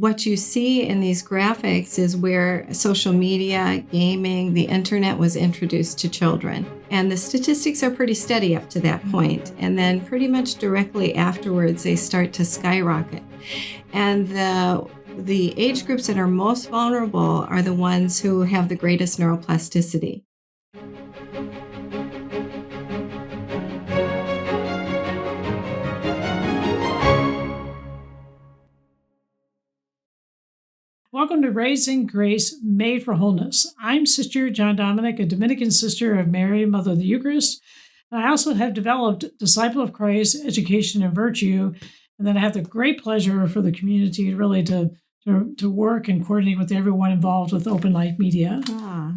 what you see in these graphics is where social media, gaming, the internet was introduced to children. And the statistics are pretty steady up to that point. And then pretty much directly afterwards, they start to skyrocket. And the age groups that are most vulnerable are the ones who have the greatest neuroplasticity. Welcome to Raising Grace, Made for Wholeness. I'm Sister John Dominic, a Dominican sister of Mary, Mother of the Eucharist. And I also have developed Disciple of Christ, Education and Virtue. And then I have the great pleasure for the community really to work and coordinate with everyone involved with Openlight Media.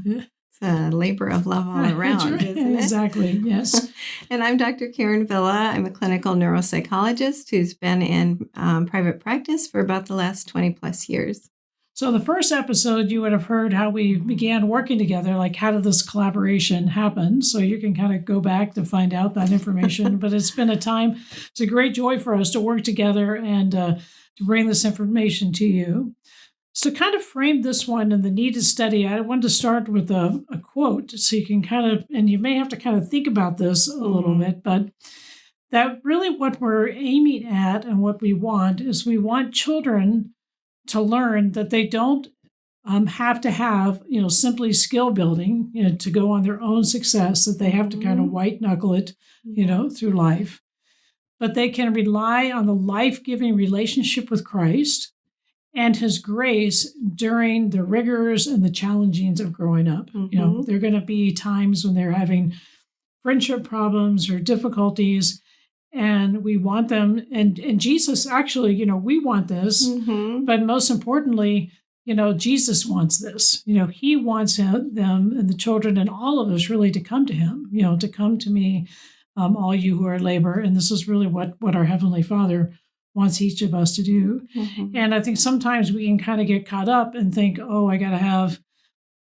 It's a labor of love all around, isn't it? Exactly, yes. And I'm Dr. Karen Villa. I'm a clinical neuropsychologist who's been in private practice for about the last 20 plus years. So the first episode, you would have heard how we began working together, like how did this collaboration happen? So you can kind of go back to find out that information. But it's been it's a great joy for us to work together and to bring this information to you. So to kind of frame this one in the needed study, I wanted to start with a quote so you can and you may have to kind of think about this a little bit, but that really what we're aiming at and what we want is we want children to learn that they don't have to have, simply skill building, to go on their own success, that they have to kind of white knuckle it, through life. But they can rely on the life-giving relationship with Christ and his grace during the rigors and the challengings of growing up. Mm-hmm. There are going to be times when they're having friendship problems or difficulties, and we want them, and Jesus actually, we want this, but most importantly, Jesus wants this. He wants them and the children and all of us really to come to him, to come to me, all you who are in labor. And this is really what our Heavenly Father wants each of us to do. Mm-hmm. And I think sometimes we can kind of get caught up and think, oh, I got to have,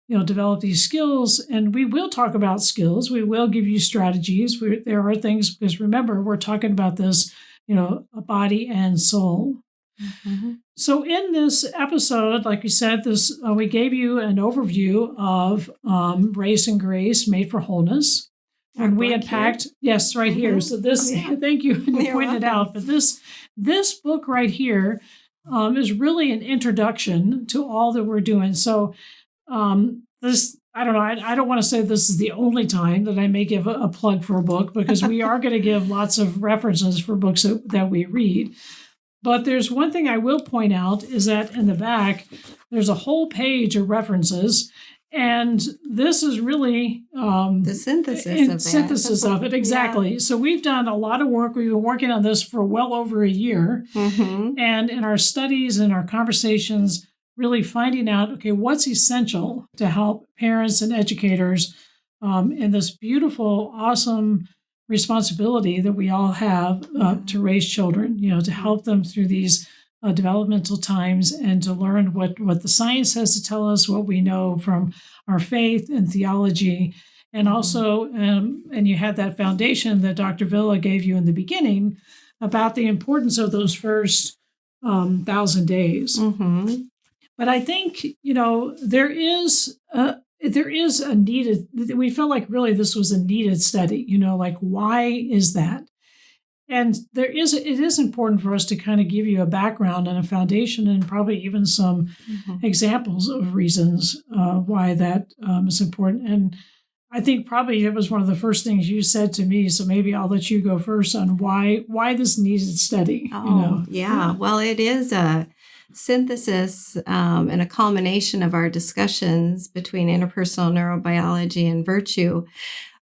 develop these skills. And we will talk about skills. We will give you strategies. There are things, because remember, we're talking about this, a body and soul. Mm-hmm. So in this episode, like we said, we gave you an overview of Raising Grace, Made for Wholeness. And we unpacked, yes, right here. So this, thank you for pointing it out. But this book right here is really an introduction to all that we're doing. So this, I don't know, I don't want to say this is the only time that I may give a plug for a book, because we are going to give lots of references for books that we read. But there's one thing I will point out is that in the back, there's a whole page of references. And this is really the synthesis of it. Exactly. Yeah. So we've done a lot of work. We've been working on this for well over a year. Mm-hmm. And in our studies and our conversations, really finding out, okay, what's essential to help parents and educators in this beautiful, awesome responsibility that we all have to raise children, to help them through these developmental times and to learn what the science has to tell us, what we know from our faith and theology. And also, and you had that foundation that Dr. Villa gave you in the beginning about the importance of those first 1,000 days. Mm-hmm. But I think, there is a needed, we felt like really this was a needed study, like why is that? And it is important for us to kind of give you a background and a foundation and probably even some examples of reasons why that is important. And I think probably it was one of the first things you said to me, so maybe I'll let you go first on why this needed study. Yeah. Well, it is a synthesis and a culmination of our discussions between interpersonal neurobiology and virtue.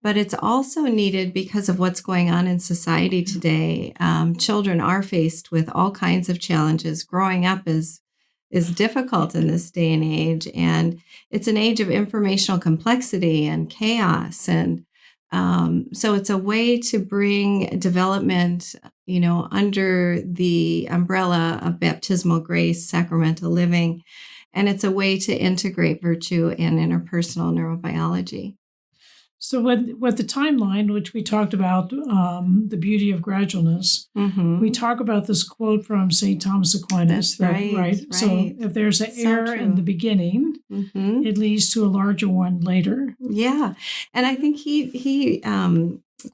But it's also needed because of what's going on in society today. Children are faced with all kinds of challenges. Growing up is difficult in this day and age. And it's an age of informational complexity and chaos. And so it's a way to bring development, under the umbrella of baptismal grace, sacramental living. And it's a way to integrate virtue and interpersonal neurobiology. So with the timeline, which we talked about, the beauty of gradualness, we talk about this quote from St. Thomas Aquinas. That's right. So if there's an error in the beginning, it leads to a larger one later. Yeah. And I think he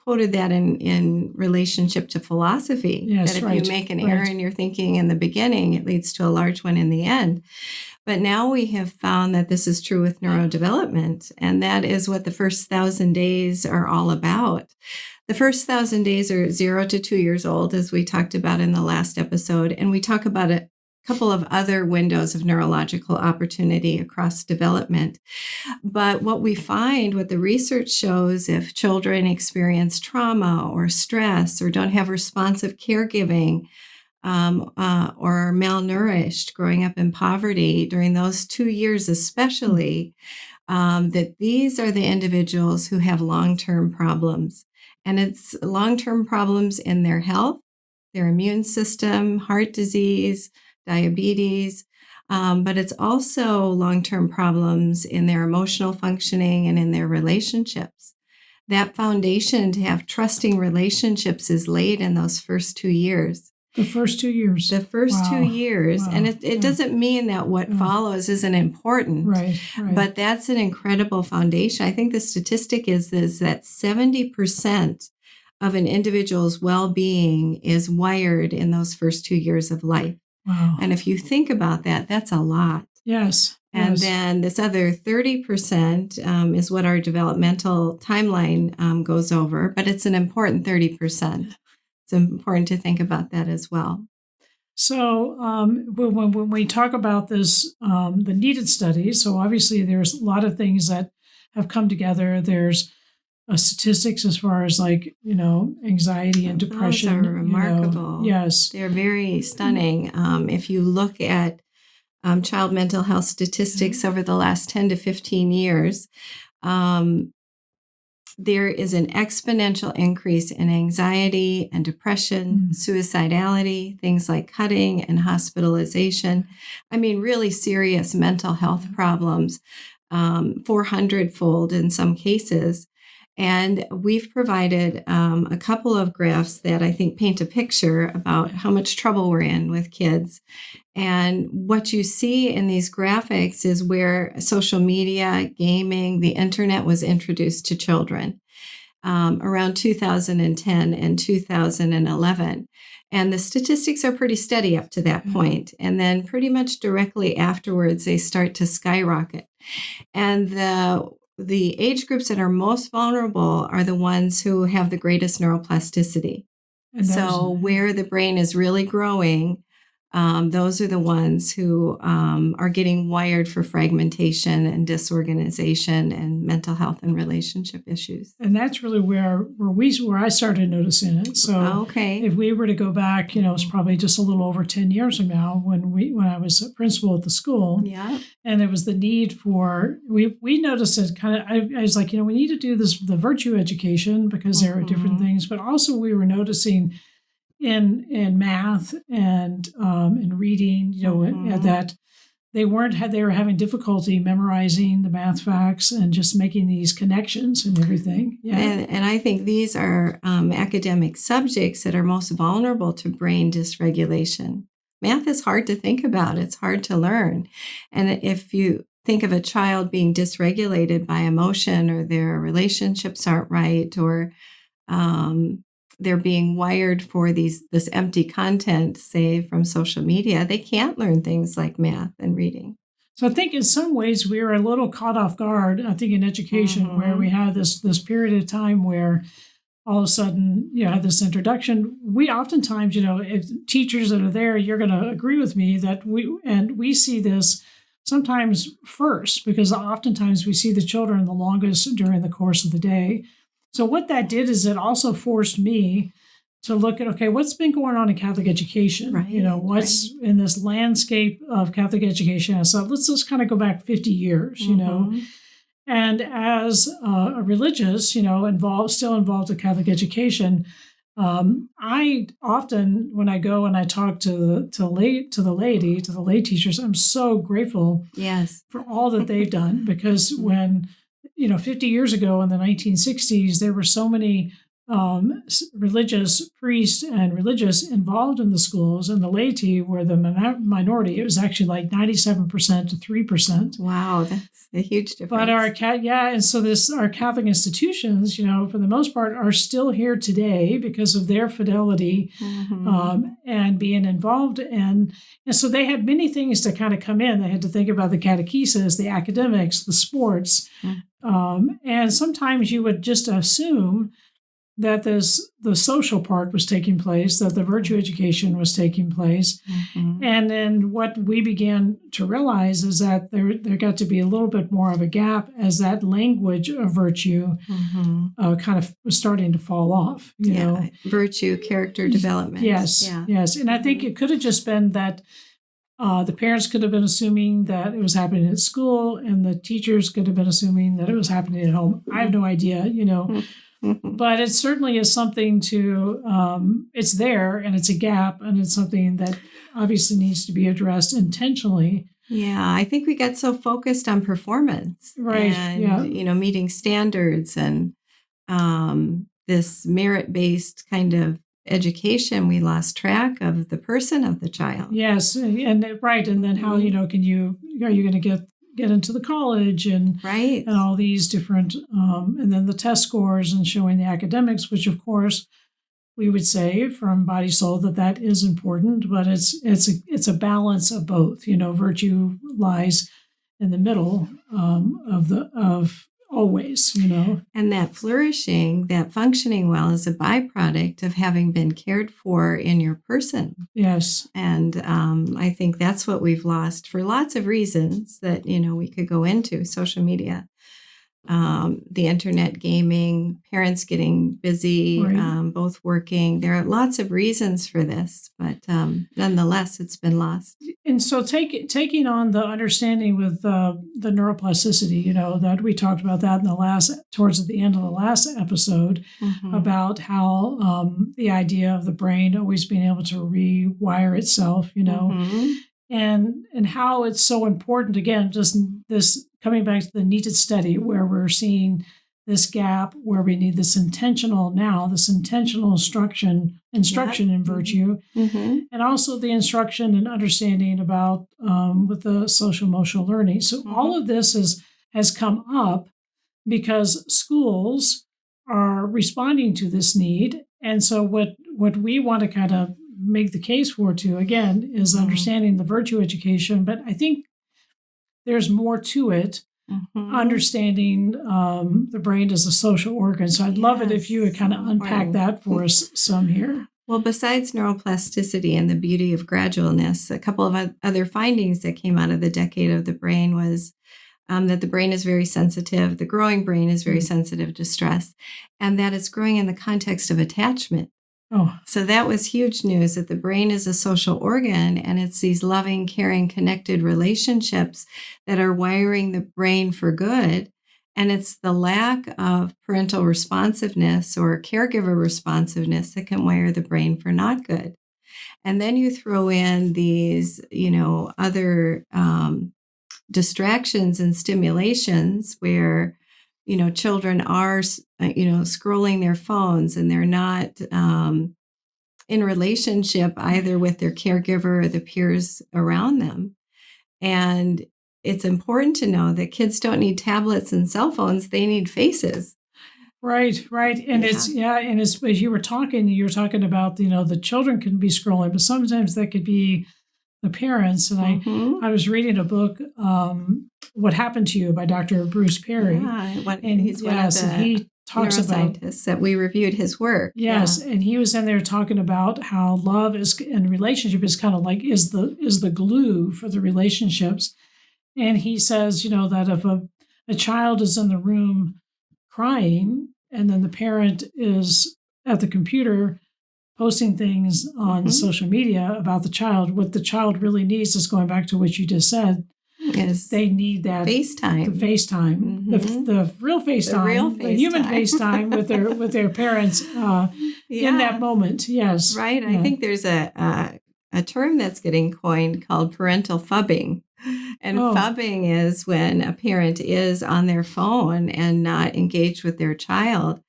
quoted that in relationship to philosophy. Yes, that if you make an error in your thinking in the beginning, it leads to a large one in the end. But now we have found that this is true with neurodevelopment, and that is what the first 1,000 days are all about. The first 1,000 days are 0 to 2 years old, as we talked about in the last episode, and we talk about a couple of other windows of neurological opportunity across development. But what we find, what the research shows, if children experience trauma or stress or don't have responsive caregiving, or malnourished, growing up in poverty during those 2 years especially, that these are the individuals who have long-term problems. And it's long-term problems in their health, their immune system, heart disease, diabetes, but it's also long-term problems in their emotional functioning and in their relationships. That foundation to have trusting relationships is laid in those first 2 years. The first 2 years. The first 2 years. Wow. And it doesn't mean that what follows isn't important. Right. But that's an incredible foundation. I think the statistic is that 70% of an individual's well-being is wired in those first 2 years of life. Wow. And if you think about that, that's a lot. Yes. And then this other 30% is what our developmental timeline goes over, but it's an important 30%. It's important to think about that as well. So when we talk about this, the needed studies, so obviously there's a lot of things that have come together. There's statistics as far as anxiety and depression. Those are remarkable. Yes. They're very stunning. If you look at child mental health statistics over the last 10 to 15 years, there is an exponential increase in anxiety and depression, suicidality, things like cutting and hospitalization. I mean, really serious mental health problems, 400-fold in some cases. And we've provided a couple of graphs that I think paint a picture about how much trouble we're in with kids. And what you see in these graphics is where social media, gaming, the internet was introduced to children around 2010 and 2011. And the statistics are pretty steady up to that point. And then pretty much directly afterwards, they start to skyrocket. And the age groups that are most vulnerable are the ones who have the greatest neuroplasticity. So where the brain is really growing, those are the ones who are getting wired for fragmentation and disorganization and mental health and relationship issues. And that's really where I started noticing it. So if we were to go back, it's probably just a little over 10 years from now when I was a principal at the school. Yeah. And there was the need for, we noticed it kind of, I was like, we need to do the virtue education because there are different things, but also we were noticing in math and in reading, that they were having difficulty memorizing the math facts and just making these connections and everything. Yeah. And I think these are academic subjects that are most vulnerable to brain dysregulation. Math is hard to think about. It's hard to learn. And if you think of a child being dysregulated by emotion, or their relationships aren't right, or they're being wired for this empty content, say from social media, they can't learn things like math and reading. So I think in some ways we were a little caught off guard, I think, in education, where we had this period of time where all of a sudden you had this introduction. We oftentimes, if teachers that are there, you're going to agree with me that we see this sometimes first, because oftentimes we see the children the longest during the course of the day. So what that did is it also forced me to look at, okay, what's been going on in Catholic education? Right, what's in this landscape of Catholic education? So let's just kind of go back 50 years, And as a religious, still involved with Catholic education, I often, when I go and I talk to the lay teachers, I'm so grateful yes, for all that they've done, because when 50 years ago in the 1960s, there were so many religious priests and religious involved in the schools, and the laity were the minority. It was actually like 97% to 3%. Wow, that's a huge difference. But our Catholic institutions, for the most part, are still here today because of their fidelity and being involved. And so they had many things to kind of come in. They had to think about the catechesis, the academics, the sports. And sometimes you would just assume that the social part was taking place, that the virtue education was taking place. And then what we began to realize is that there got to be a little bit more of a gap as that language of virtue kind of was starting to fall off. You know, virtue, character development. Yes. And I think it could have just been that the parents could have been assuming that it was happening at school, and the teachers could have been assuming that it was happening at home. I have no idea, But it certainly is something it's there, and it's a gap, and it's something that obviously needs to be addressed intentionally. Yeah, I think we get so focused on performance. Right, and, meeting standards and this merit-based kind of education, we lost track of the person of the child. Yes, and then how, are you going to get into the college and all these different, and then the test scores and showing the academics, which of course we would say from Body Soul that is important, but it's a balance of both. Virtue lies in the middle of always. And that flourishing, that functioning well, is a byproduct of having been cared for in your person. Yes. And I think that's what we've lost for lots of reasons that, we could go into: social media, the internet, gaming, parents getting busy, both working. There are lots of reasons for this, but nonetheless, it's been lost. And so taking on the understanding with the neuroplasticity, that we talked about that towards the end of the last episode, about how the idea of the brain always being able to rewire itself, and how it's so important. Again, just this coming back to the needed study, where we're seeing this gap, where we need this intentional instruction in virtue, and also the instruction and understanding about with the social emotional learning. So all of this has come up because schools are responding to this need. And so what we want to kind of make the case for too, again, is understanding the virtue education. But I think there's more to it, understanding the brain as a social organ. So I'd love it if you would kind of unpack that for us some here. Well, besides neuroplasticity and the beauty of gradualness, a couple of other findings that came out of the decade of the brain was that the brain is very sensitive. The growing brain is very sensitive to stress, and that it's growing in the context of attachment. Oh, so that was huge news, that the brain is a social organ, and it's these loving, caring, connected relationships that are wiring the brain for good. And it's the lack of parental responsiveness or caregiver responsiveness that can wire the brain for not good. And then you throw in these, other distractions and stimulations where children are, scrolling their phones, and they're not in relationship either with their caregiver or the peers around them. And it's important to know that kids don't need tablets and cell phones; they need faces. Right. And it's as you were talking about, the children can be scrolling, but sometimes that could be the parents. And I was reading a book, What Happened to You by Dr. Bruce Perry. And he's one of the he talks neuroscientists that we reviewed his work. Yes. And he was in there talking about how love and relationship is kind of like is the glue for the relationships. And he says, that if a child is in the room crying, and then the parent is at the computer posting things on social media about the child, what the child really needs is, going back to what you just said, is they need that FaceTime. The FaceTime, the real FaceTime, the human FaceTime with their parents in that moment. Yes. Right. Yeah. I think there's a term that's getting coined called parental phubbing. And Oh. phubbing is when a parent is on their phone and not engaged with their child.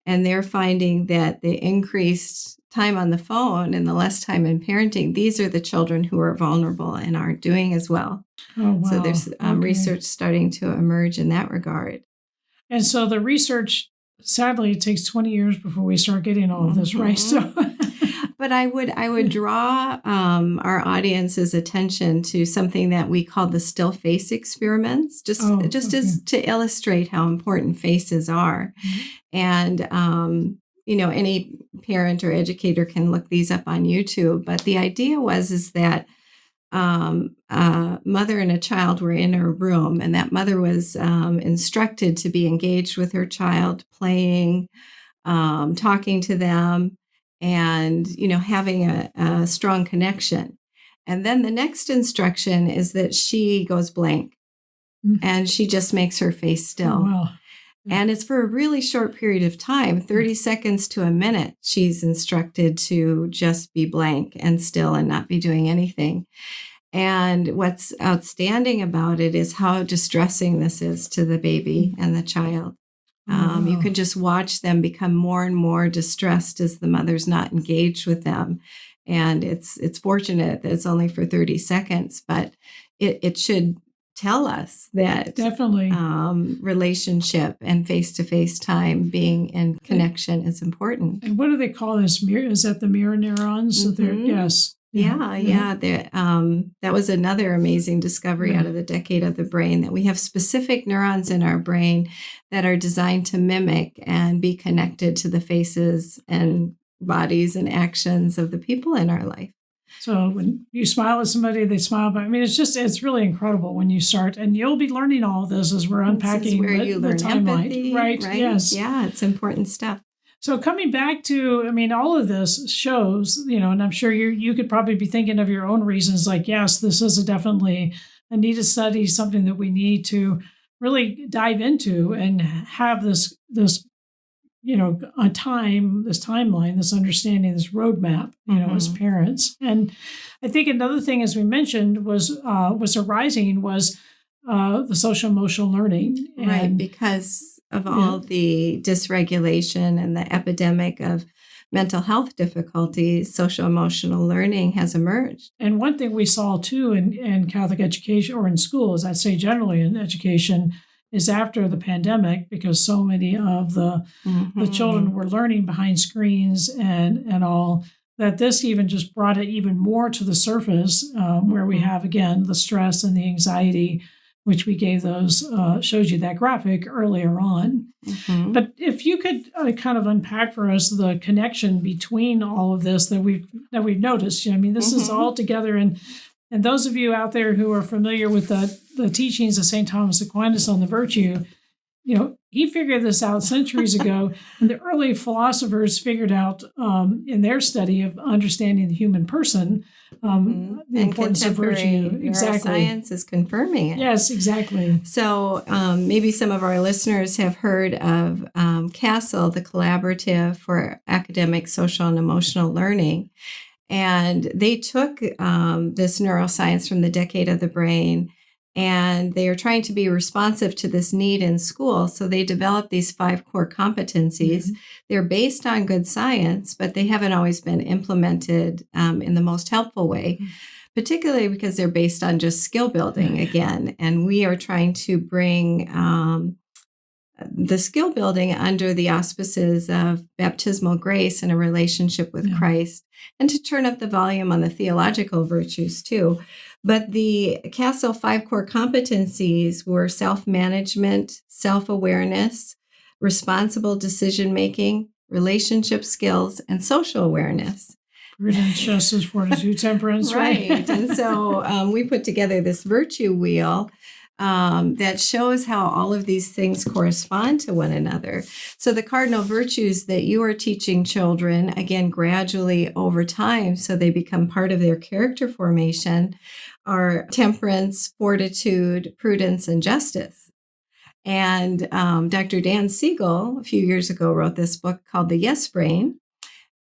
And they're finding that the increased time on the phone and the less time in parenting, these are the children who are vulnerable and aren't doing as well. Oh, wow. So there's Okay. research starting to emerge in that regard. And so the research, sadly, it takes 20 years before we start getting all of this right. So, but I would draw our audience's attention to something that we call the still face experiments, just as to illustrate how important faces are. Mm-hmm. And any parent or educator can look these up on YouTube. But the idea is that a mother and a child were in a room, and that mother was instructed to be engaged with her child, playing, talking to them, and having a strong connection. And then the next instruction is that she goes blank, and she just makes her face still. Oh, wow. And it's for a really short period of time, 30 seconds to a minute. She's instructed to just be blank and still and not be doing anything. And what's outstanding about it is how distressing this is to the baby and the child. You can just watch them become more and more distressed as the mother's not engaged with them. And it's fortunate that it's only for 30 seconds, but it should tell us that definitely relationship and face-to-face time being in connection is important. And what do they call this? Is that the mirror neurons? Mm-hmm. Yes. Yeah. That was another amazing discovery out of the decade of the brain, that we have specific neurons in our brain that are designed to mimic and be connected to the faces and bodies and actions of the people in our life. So when you smile at somebody, they smile back. I mean, it's really incredible when you start, and you'll be learning all of this as we're unpacking where you learn timeline. Empathy, right? Yes. Yeah, it's important stuff. So coming back to, all of this shows, and I'm sure you could probably be thinking of your own reasons, like, yes, this is definitely a needed study, something that we need to really dive into and have this timeline, this understanding, this roadmap, as parents. And I think another thing, as we mentioned, was arising was the social emotional learning. Right, because of all the dysregulation and the epidemic of mental health difficulties, social emotional learning has emerged. And one thing we saw too in Catholic education, or in schools, I'd say generally in education, is after the pandemic, because so many of the children were learning behind screens and all, that this even just brought it even more to the surface, where we have, again, the stress and the anxiety, which we gave those, showed you that graphic earlier on. Mm-hmm. But if you could kind of unpack for us the connection between all of this that we've noticed, this is all together. And those of you out there who are familiar with the teachings of St. Thomas Aquinas on the virtue, he figured this out centuries ago, and the early philosophers figured out in their study of understanding the human person, the importance of virtue. Exactly. Neuroscience is confirming it. Yes, exactly. So maybe some of our listeners have heard of CASEL, the Collaborative for Academic, Social, and Emotional Learning. And they took this neuroscience from the decade of the brain, and they are trying to be responsive to this need in school. So they developed these 5 core competencies. Mm-hmm. They're based on good science, but they haven't always been implemented in the most helpful way, particularly because they're based on just skill building again. And we are trying to bring the skill building under the auspices of baptismal grace and a relationship with Christ, and to turn up the volume on the theological virtues too. But the CASEL 5 core competencies were self-management, self-awareness, responsible decision-making, relationship skills, and social awareness. Prudence, justice, fortitude, temperance, right? And so we put together this virtue wheel that shows how all of these things correspond to one another. So the cardinal virtues that you are teaching children, again, gradually over time, so they become part of their character formation, are temperance, fortitude, prudence, and justice. And Dr. Dan Siegel, a few years ago, wrote this book called The Yes Brain.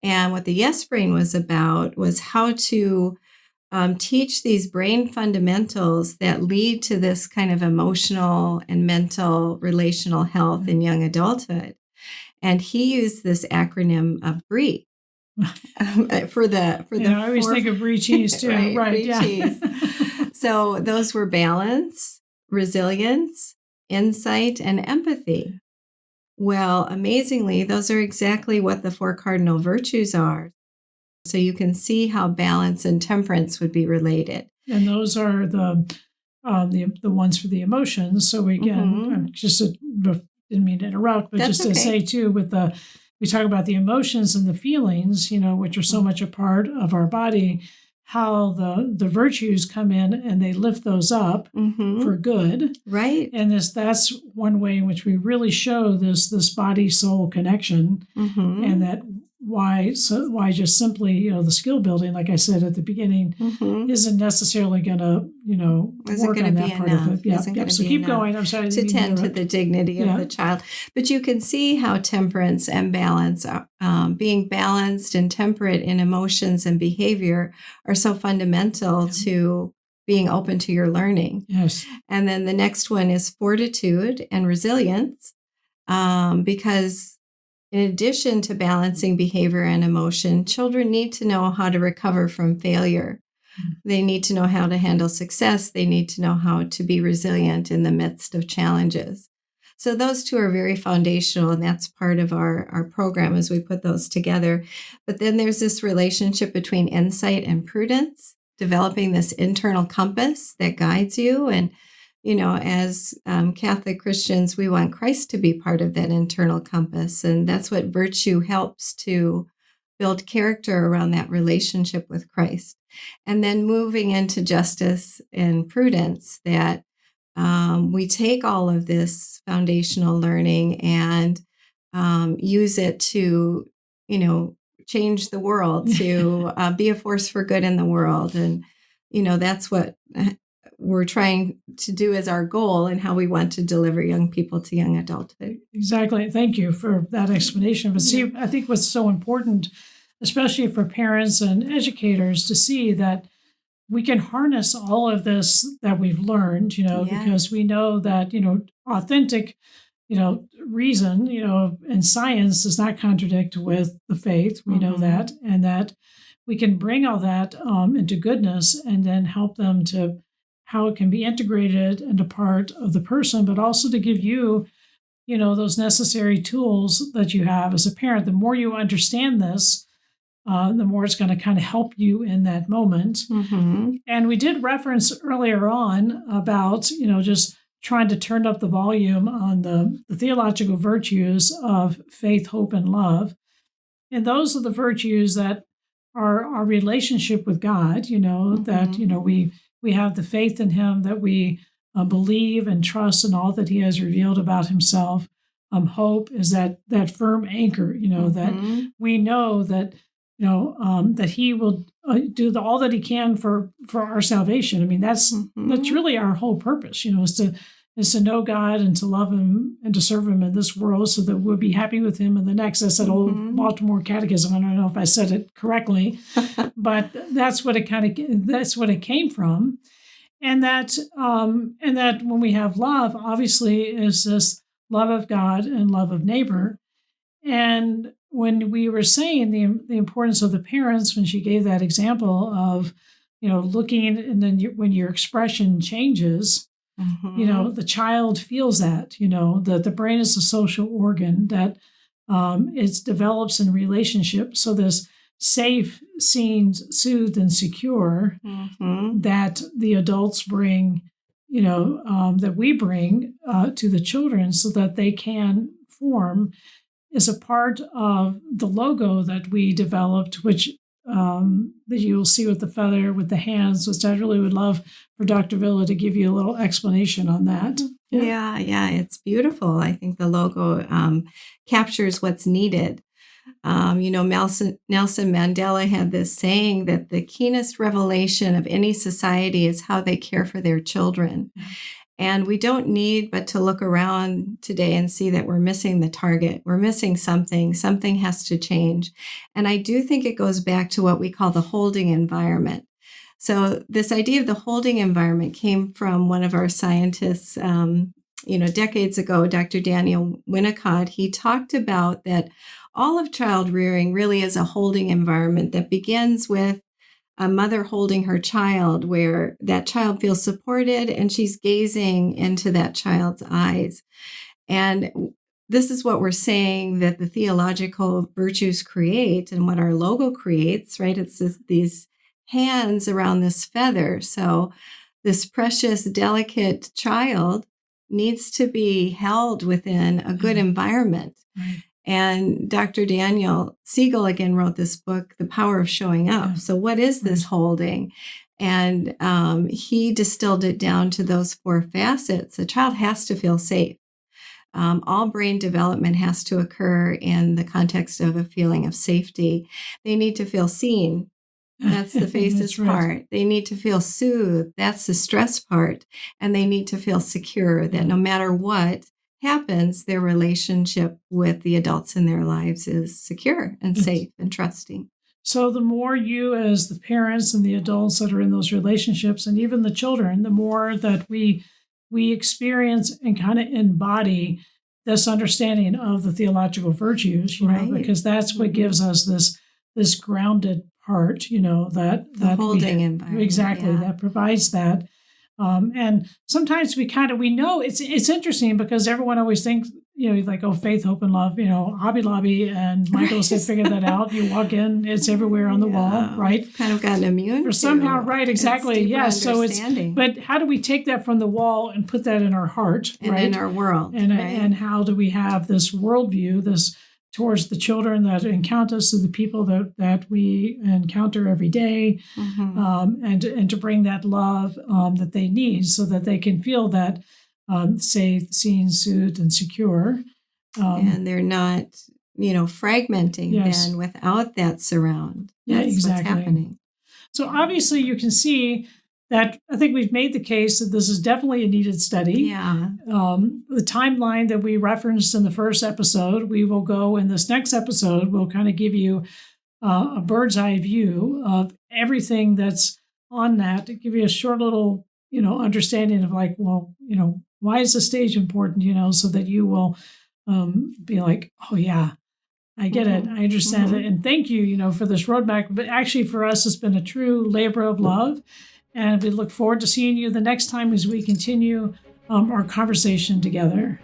And what the Yes Brain was about was how to teach these brain fundamentals that lead to this kind of emotional and mental relational health in young adulthood. And he used this acronym of BRIE for the I always think of brie cheese too. right, Right. brie Yeah. cheese. So those were balance, resilience, insight, and empathy. Well, amazingly, those are exactly what the 4 cardinal virtues are. So you can see how balance and temperance would be related. And those are the ones for the emotions. So again, didn't mean to interrupt, but That's just to okay. say too, we talk about the emotions and the feelings, which are so much a part of our body, how the virtues come in and they lift those up for good. Right. And that's one way in which we really show this body soul connection, and that why just simply the skill building, like I said at the beginning, isn't necessarily going to work on that part of it. Yeah. So keep going. I'm sorry to tend to the dignity of the child, but you can see how temperance and balance, being balanced and temperate in emotions and behavior, are so fundamental to being open to your learning. Yes. And then the next one is fortitude and resilience, because in addition to balancing behavior and emotion, children need to know how to recover from failure. They need to know how to handle success. They need to know how to be resilient in the midst of challenges. So those two are very foundational, and that's part of our program as we put those together. But then there's this relationship between insight and prudence, developing this internal compass that guides you. And as Catholic Christians, we want Christ to be part of that internal compass. And that's what virtue helps to build character around that relationship with Christ. And then moving into justice and prudence, that we take all of this foundational learning and use it to, change the world, to be a force for good in the world. And, that's what we're trying to do as our goal and how we want to deliver young people to young adulthood. Exactly. Thank you for that explanation. But see, I think what's so important, especially for parents and educators, to see that we can harness all of this that we've learned, because we know that, authentic, reason, and science does not contradict with the faith. We know that, and that we can bring all that into goodness and then help them to how it can be integrated into part of the person, but also to give you, those necessary tools that you have as a parent. The more you understand this, the more it's going to kind of help you in that moment. And we did reference earlier on about, just trying to turn up the volume on the theological virtues of faith, hope, and love. And those are the virtues that are our relationship with God, that, we have the faith in him, that we believe and trust in all that he has revealed about himself. Hope is that firm anchor, that we know that, that he will do all that he can for our salvation. I mean, that's really our whole purpose, is to know God and to love him and to serve him in this world so that we'll be happy with him in the next. That's that old Baltimore Catechism. I don't know if I said it correctly, but that's what it came from. And that when we have love, obviously, is this love of God and love of neighbor. And when we were saying the importance of the parents, when she gave that example of, looking, and then when your expression changes, the child feels that, that the brain is a social organ, that it develops in relationship. So this safe, seen, soothed, and secure that the adults bring, that we bring to the children so that they can form, is a part of the logo that we developed, which that you'll see with the feather, with the hands, which I really would love for Dr. Villa to give you a little explanation on that. Yeah, it's beautiful. I think the logo captures what's needed. Nelson Mandela had this saying that the keenest revelation of any society is how they care for their children. And we don't need but to look around today and see that we're missing the target. We're missing something. Something has to change. And I do think it goes back to what we call the holding environment, So this idea of the holding environment came from one of our scientists, decades ago, Dr. Daniel Winnicott. He talked about that all of child rearing really is a holding environment that begins with a mother holding her child, where that child feels supported and she's gazing into that child's eyes. And this is what we're saying that the theological virtues create and what our logo creates, right? It's these hands around this feather. So this precious, delicate child needs to be held within a good environment. Right. And Dr. Daniel Siegel again wrote this book, The Power of Showing Up. Yeah. So what is this holding? And he distilled it down to those 4 facets. A child has to feel safe. All brain development has to occur in the context of a feeling of safety. They need to feel seen. That's the faces right. part. They need to feel soothed. That's the stress part. And they need to feel secure that no matter what happens, their relationship with the adults in their lives is secure and safe and trusting. So the more you as the parents and the adults that are in those relationships and even the children, the more that we experience and kind of embody this understanding of the theological virtues, you know, because that's what gives us this grounded part, you know, that holding environment. Exactly, that provides that. And sometimes we know it's interesting because everyone always thinks, you know, like, oh, faith, hope, and love, you know, Hobby Lobby and Michael's have figured that out. You walk in, it's everywhere on the wall, right? We've kind of gotten immune for somehow, right? Exactly. Yes. So but how do we take that from the wall and put that in our heart, and right? in our world, and how do we have this worldview, this towards the children that encounter us, to the people that we encounter every day, and to bring that love that they need so that they can feel that safe, seen, soothed, and secure. And they're not, fragmenting then without that surround. That's exactly. what's happening. So obviously you can see that I think we've made the case that this is definitely a needed study. Yeah. The timeline that we referenced in the first episode, we will go in this next episode, we'll kind of give you a bird's eye view of everything that's on that, to give you a short little, understanding of like, well, why is the stage important, so that you will be like, oh yeah, I get it. I understand it. And thank you, for this roadmap. But actually for us, it's been a true labor of love. And we look forward to seeing you the next time as we continue our conversation together.